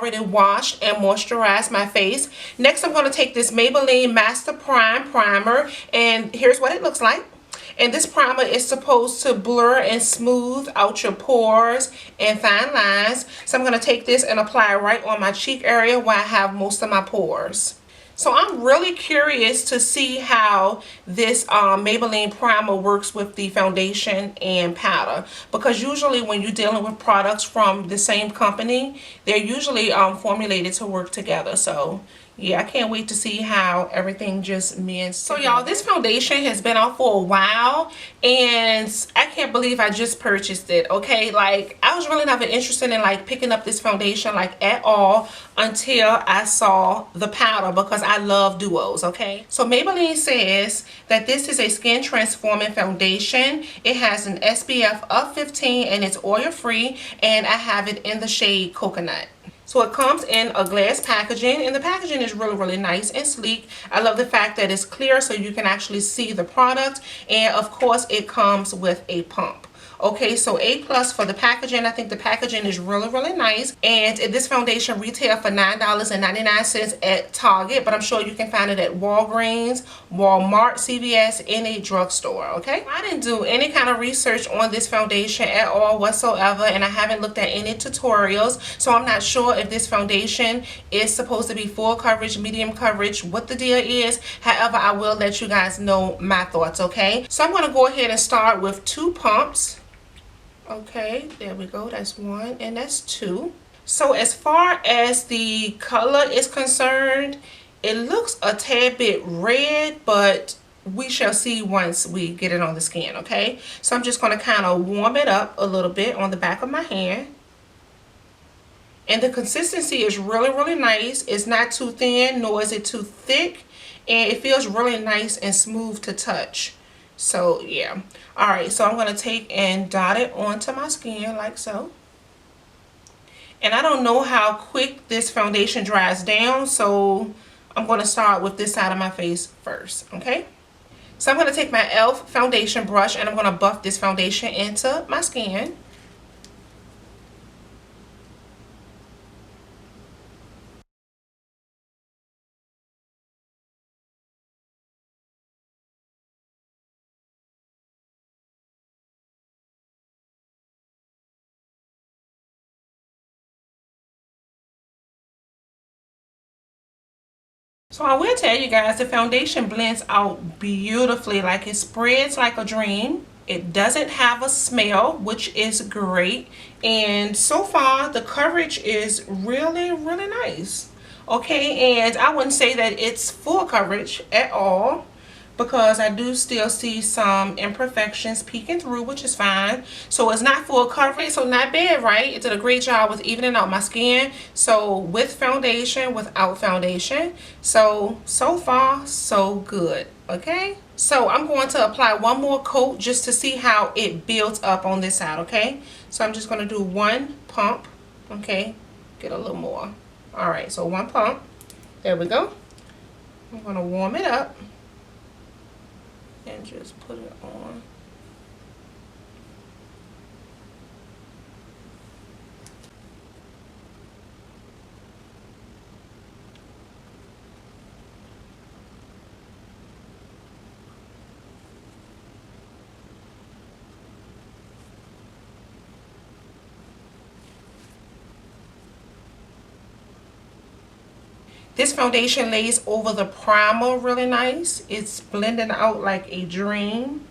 already washed and moisturized my face. Next, I'm going to take this Maybelline Master Prime Primer, and here's what it looks like. And this primer is supposed to blur and smooth out your pores and fine lines. So I'm going to take this and apply it right on my cheek area where I have most of my pores. So I'm really curious to see how this Maybelline primer works with the foundation and powder, because usually when you're dealing with products from the same company, they're usually formulated to work together. So yeah, I can't wait to see how everything just mends. So y'all, this foundation has been out for a while and I can't believe I just purchased it, okay? Like, I was really never interested in like picking up this foundation like at all until I saw the powder, because I love duos, okay? So Maybelline says that this is a skin transforming foundation. It has an SPF of 15 and it's oil free, and I have it in the shade Coconut. So it comes in a glass packaging, and the packaging is really nice and sleek. I love the fact that it's clear so you can actually see the product, and of course it comes with a pump. Okay, so A+ for the packaging. I think the packaging is really nice. And this foundation retail for $9.99 at Target, but I'm sure you can find it at Walgreens, Walmart, CVS, any drugstore, okay? I didn't do any kind of research on this foundation at all whatsoever, and I haven't looked at any tutorials, so I'm not sure if this foundation is supposed to be full coverage, medium coverage, what the deal is. However, I will let you guys know my thoughts, okay? So I'm going to go ahead and start with 2 pumps. Okay, there we go. That's 1 and that's 2. So as far as the color is concerned, it looks a tad bit red, but we shall see once we get it on the skin, okay? So I'm just going to kind of warm it up a little bit on the back of my hand. And the consistency is really nice. It's not too thin, nor is it too thick. And it feels really nice and smooth to touch. So yeah, all right, so I'm going to take and dot it onto my skin like so. And I don't know how quick this foundation dries down, so I'm going to start with this side of my face first, okay? So I'm going to take my e.l.f. foundation brush and I'm going to buff this foundation into my skin. So I will tell you guys, the foundation blends out beautifully. Like, it spreads like a dream. It doesn't have a smell, which is great. And so far, the coverage is really nice. Okay, and I wouldn't say that it's full coverage at all, because I do still see some imperfections peeking through, which is fine. So it's not full coverage, so not bad, right? It did a great job with evening out my skin. So with foundation, without foundation. So far, so good, okay? So I'm going to apply one more coat just to see how it builds up on this side, okay? So I'm just going to do 1 pump, okay? Get a little more. All right, so 1 pump. There we go. I'm going to warm it up and just put it on. This foundation lays over the primer really nice. It's blending out like a dream.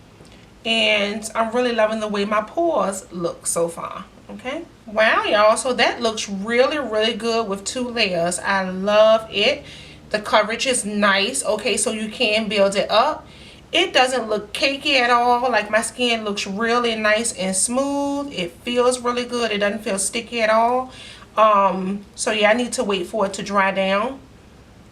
And I'm really loving the way my pores look so far. Okay. Wow, y'all. So that looks really good with 2 layers. I love it. The coverage is nice. Okay, so you can build it up. It doesn't look cakey at all. Like, my skin looks really nice and smooth. It feels really good. It doesn't feel sticky at all. So yeah, I need to wait for it to dry down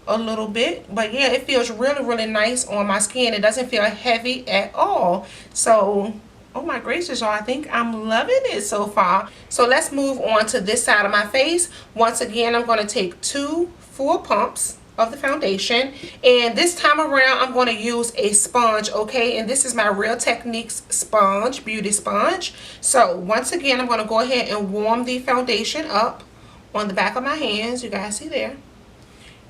a little bit, but yeah, it feels really nice on my skin. It doesn't feel heavy at all. So oh my gracious, y'all, I think I'm loving it so far. So let's move on to this side of my face. Once again, I'm going to take 2 full pumps of the foundation, and this time around I'm going to use a sponge, okay? And this is my Real Techniques sponge, beauty sponge. So once again, I'm going to go ahead and warm the foundation up on the back of my hands. You guys see there.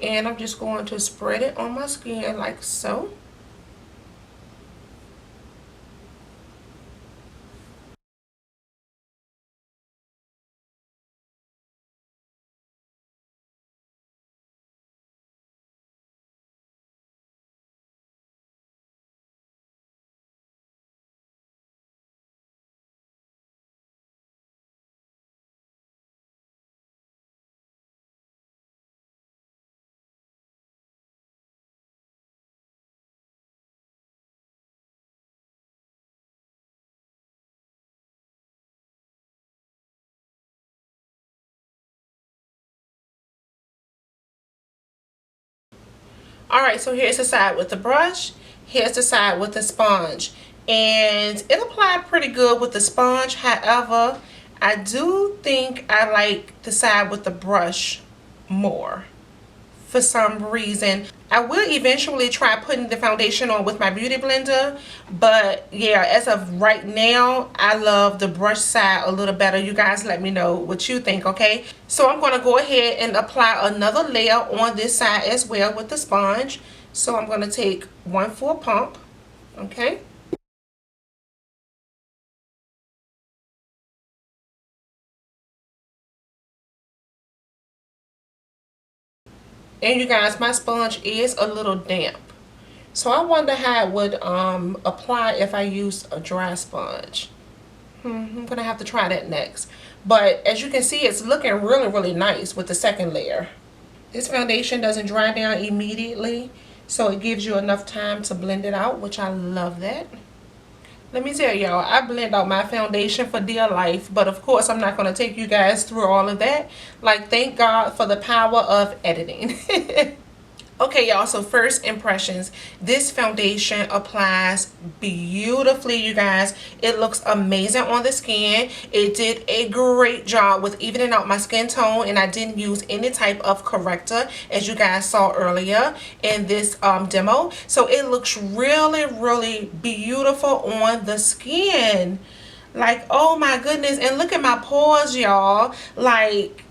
And I'm just going to spread it on my skin like so. Alright, so here's the side with the brush. Here's the side with the sponge. And it applied pretty good with the sponge. However, I do think I like the side with the brush more for some reason. I will eventually try putting the foundation on with my beauty blender, but yeah, as of right now, I love the brush side a little better. You guys let me know what you think, okay? So I'm going to go ahead and apply another layer on this side as well with the sponge. So I'm going to take one full pump, okay? And you guys, my sponge is a little damp. So I wonder how it would apply if I use a dry sponge. I'm going to have to try that next. But as you can see, it's looking really, really nice with the second layer. This foundation doesn't dry down immediately, so it gives you enough time to blend it out, which I love that. Let me tell y'all, I blend out my foundation for dear life, but of course I'm not going to take you guys through all of that. Like, thank God for the power of editing. Okay, y'all, so first impressions. This foundation applies beautifully, you guys. It looks amazing on the skin. It did a great job with evening out my skin tone, and I didn't use any type of corrector, as you guys saw earlier in this demo. So it looks really, really beautiful on the skin. Like, oh my goodness. And look at my pores, y'all. Like,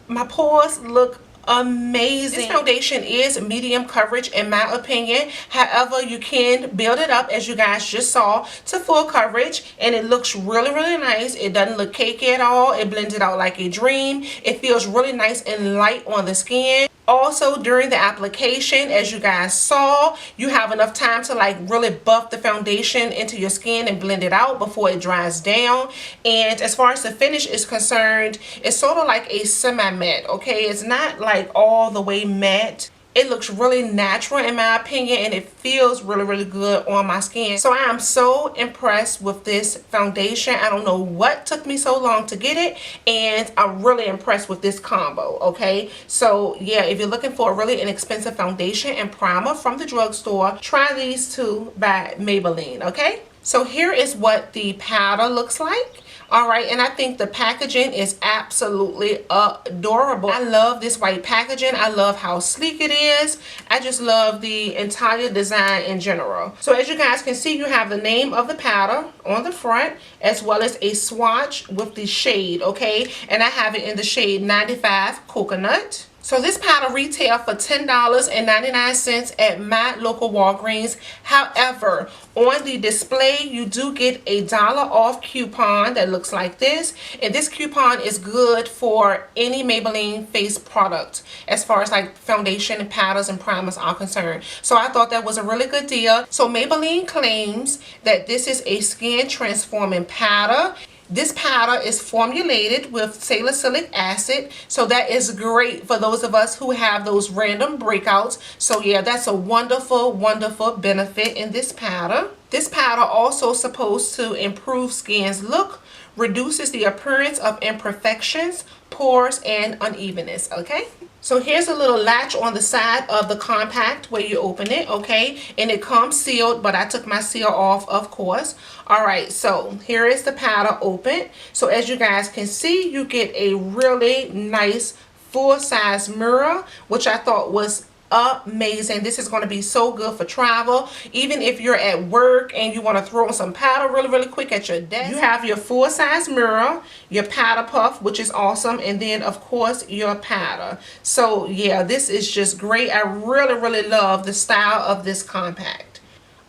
my pores look amazing. This foundation is medium coverage in my opinion. However, you can build it up, as you guys just saw, to full coverage, and it looks really, really nice. It doesn't look cakey at all. It blends it out like a dream. It feels really nice and light on the skin. Also, during the application, as you guys saw, you have enough time to like really buff the foundation into your skin and blend it out before it dries down. And as far as the finish is concerned, it's sort of like a semi-matte, okay? It's not like all the way matte. It looks really natural in my opinion, and it feels really, really good on my skin. So I am so impressed with this foundation. I don't know what took me so long to get it, and I'm really impressed with this combo, okay? So yeah, if you're looking for a really inexpensive foundation and primer from the drugstore, try these two by Maybelline, okay? So here is what the powder looks like. Alright, and I think the packaging is absolutely adorable. I love this white packaging. I love how sleek it is. I just love the entire design in general. So as you guys can see, you have the name of the powder on the front, as well as a swatch with the shade, okay? And I have it in the shade 95 Coconut. So this powder retail for $10.99 at my local Walgreens. However, on the display, you do get a $1 off coupon that looks like this. And this coupon is good for any Maybelline face product as far as like foundation and powders and primers are concerned. So I thought that was a really good deal. So Maybelline claims that this is a skin transforming powder. This powder is formulated with salicylic acid, so that is great for those of us who have those random breakouts. So yeah, that's a wonderful, wonderful benefit in this powder. This powder also supposed to improve skin's look, reduces the appearance of imperfections, pores, and unevenness, okay? So here's a little latch on the side of the compact where you open it, okay? And it comes sealed, but I took my seal off, of course. Alright, so here is the powder open. So as you guys can see, you get a really nice full-size mirror, which I thought was amazing. This is going to be so good for travel. Even if you're at work and you want to throw on some powder really quick at your desk. You have your full-size mirror, your powder puff, which is awesome, and then of course your powder. So yeah, this is just great. I really love the style of this compact.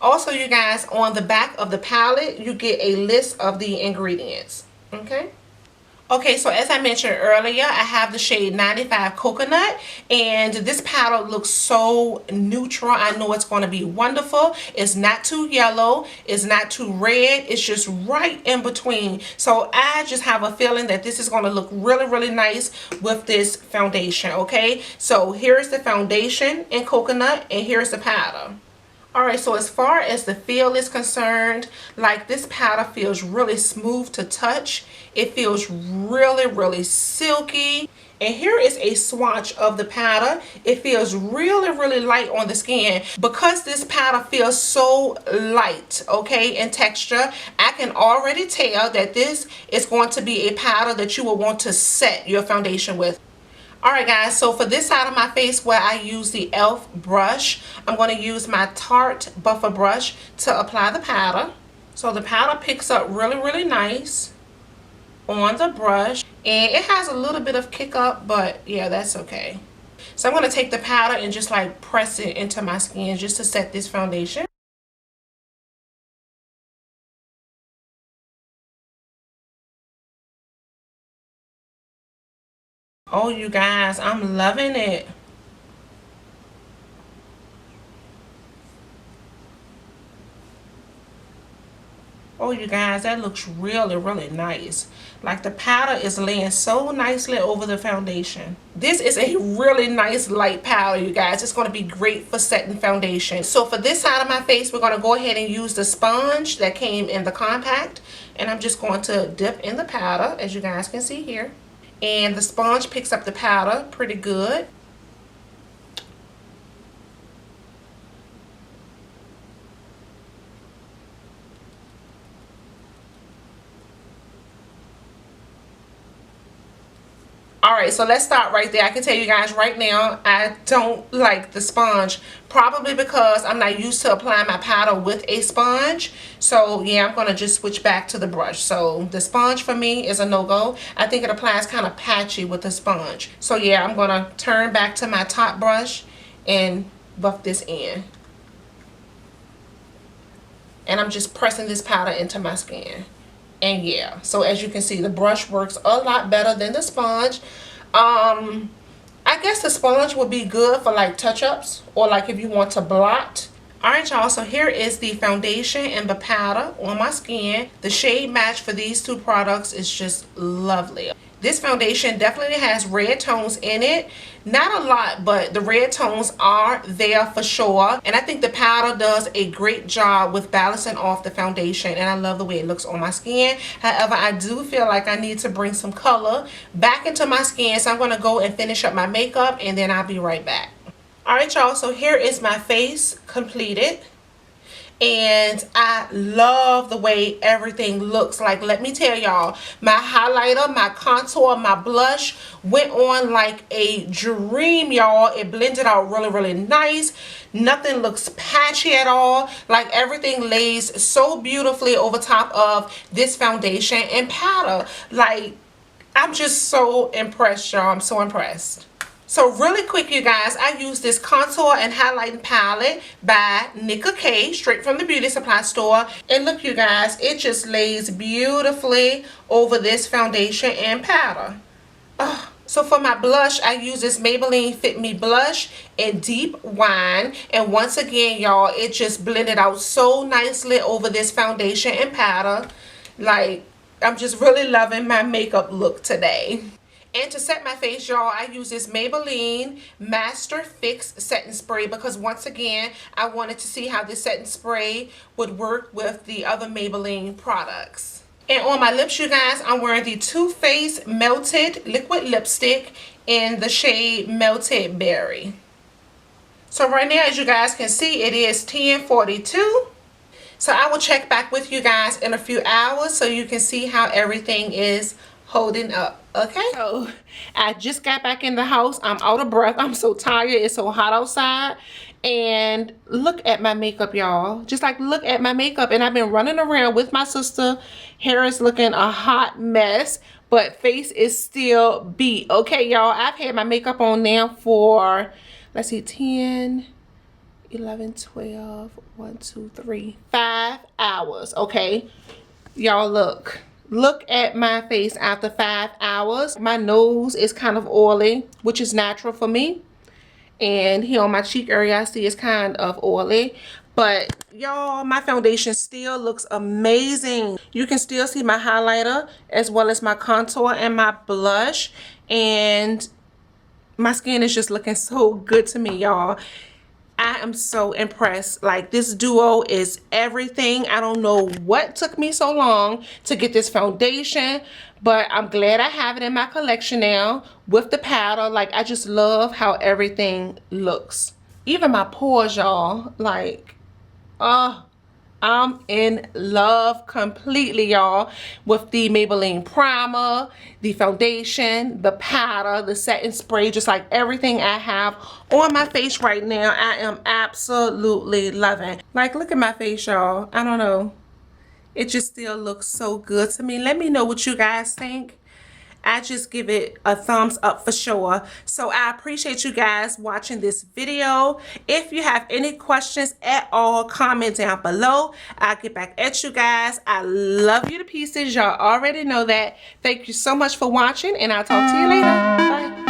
Also, you guys, on the back of the palette you get a list of the ingredients. Okay, so as I mentioned earlier, I have the shade 95 Coconut, and this powder looks so neutral. I know it's going to be wonderful. It's not too yellow, it's not too red, it's just right in between. So I just have a feeling that this is going to look really nice with this foundation. Okay, so here's the foundation in Coconut, and here's the powder. Alright, so as far as the feel is concerned, like, this powder feels really smooth to touch. It feels really silky. And here is a swatch of the powder. It feels really light on the skin. Because this powder feels so light, okay, in texture, I can already tell that this is going to be a powder that you will want to set your foundation with. Alright guys, so for this side of my face where I use the e.l.f. brush, I'm going to use my Tarte Buffer brush to apply the powder. So the powder picks up really nice on the brush, and it has a little bit of kick up, but yeah, that's okay. So I'm going to take the powder and just like press it into my skin just to set this foundation. Oh, you guys, I'm loving it. Oh, you guys, that looks really nice. Like, the powder is laying so nicely over the foundation. This is a really nice light powder, you guys. It's going to be great for setting foundation. So for this side of my face, we're going to go ahead and use the sponge that came in the compact. And I'm just going to dip in the powder, as you guys can see here. And the sponge picks up the powder pretty good. Alright, so let's start right there. I can tell you guys right now, I don't like the sponge. Probably because I'm not used to applying my powder with a sponge. So yeah, I'm going to just switch back to the brush. So the sponge for me is a no-go. I think it applies kind of patchy with the sponge. So yeah, I'm going to turn back to my top brush and buff this in. And I'm just pressing this powder into my skin. And yeah, so as you can see, the brush works a lot better than the sponge. I guess the sponge would be good for like touch-ups, or like if you want to blot. Alright y'all, so here is the foundation and the powder on my skin. The shade match for these two products is just lovely. This foundation definitely has red tones in it. Not a lot, but the red tones are there for sure. And I think the powder does a great job with balancing off the foundation. And I love the way it looks on my skin. However, I do feel like I need to bring some color back into my skin. So I'm going to go and finish up my makeup, and then I'll be right back. Alright y'all, so here is my face completed. And I love the way everything looks. Like, let me tell y'all, my highlighter, my contour, my blush went on like a dream, y'all. It blended out really nice. Nothing looks patchy at all. Like, everything lays so beautifully over top of this foundation and powder. Like, I'm just so impressed, y'all. I'm so impressed. So really quick, you guys, I use this contour and highlighting palette by Nicka straight from the beauty supply store. And look, you guys, it just lays beautifully over this foundation and powder. So for my blush, I use this Maybelline Fit Me blush in Deep Wine. And once again, y'all, it just blended out so nicely over this foundation and powder. Like, I'm just really loving my makeup look today. And to set my face, y'all, I use this Maybelline Master Fix Setting Spray because, once again, I wanted to see how this setting spray would work with the other Maybelline products. And on my lips, you guys, I'm wearing the Too Faced Melted Liquid Lipstick in the shade Melted Berry. So right now, as you guys can see, it is 10:42. So I will check back with you guys in a few hours so you can see how everything is holding up. Okay, so I just got back in the house. I'm out of breath. I'm so tired. It's so hot outside. And look at my makeup, y'all. Just like look at my makeup. And I've been running around with my sister. Hair is looking a hot mess, but face is still beat. Okay, y'all, I've had my makeup on now for, let's see, 10, 11, 12, 1, 2, 3, 5 hours. Okay, y'all, look at my face after 5 hours. My nose is kind of oily, which is natural for me, and here on my cheek area I see it's kind of oily, but y'all, my foundation still looks amazing. You can still see my highlighter as well as my contour and my blush, and my skin is just looking so good to me, y'all. I am so impressed. Like, this duo is everything. I don't know what took me so long to get this foundation, but I'm glad I have it in my collection now with the powder. Like, I just love how everything looks. Even my pores, y'all. Like, I'm in love completely, y'all, with the Maybelline primer, the foundation, the powder, the setting spray, just like everything I have on my face right now. I am absolutely loving. Like, look at my face, y'all. I don't know. It just still looks so good to me. Let me know what you guys think. I just give it a thumbs up for sure. So I appreciate you guys watching this video. If you have any questions at all, comment down below. I'll get back at you guys. I love you to pieces. Y'all already know that. Thank you so much for watching, and I'll talk to you later. Bye.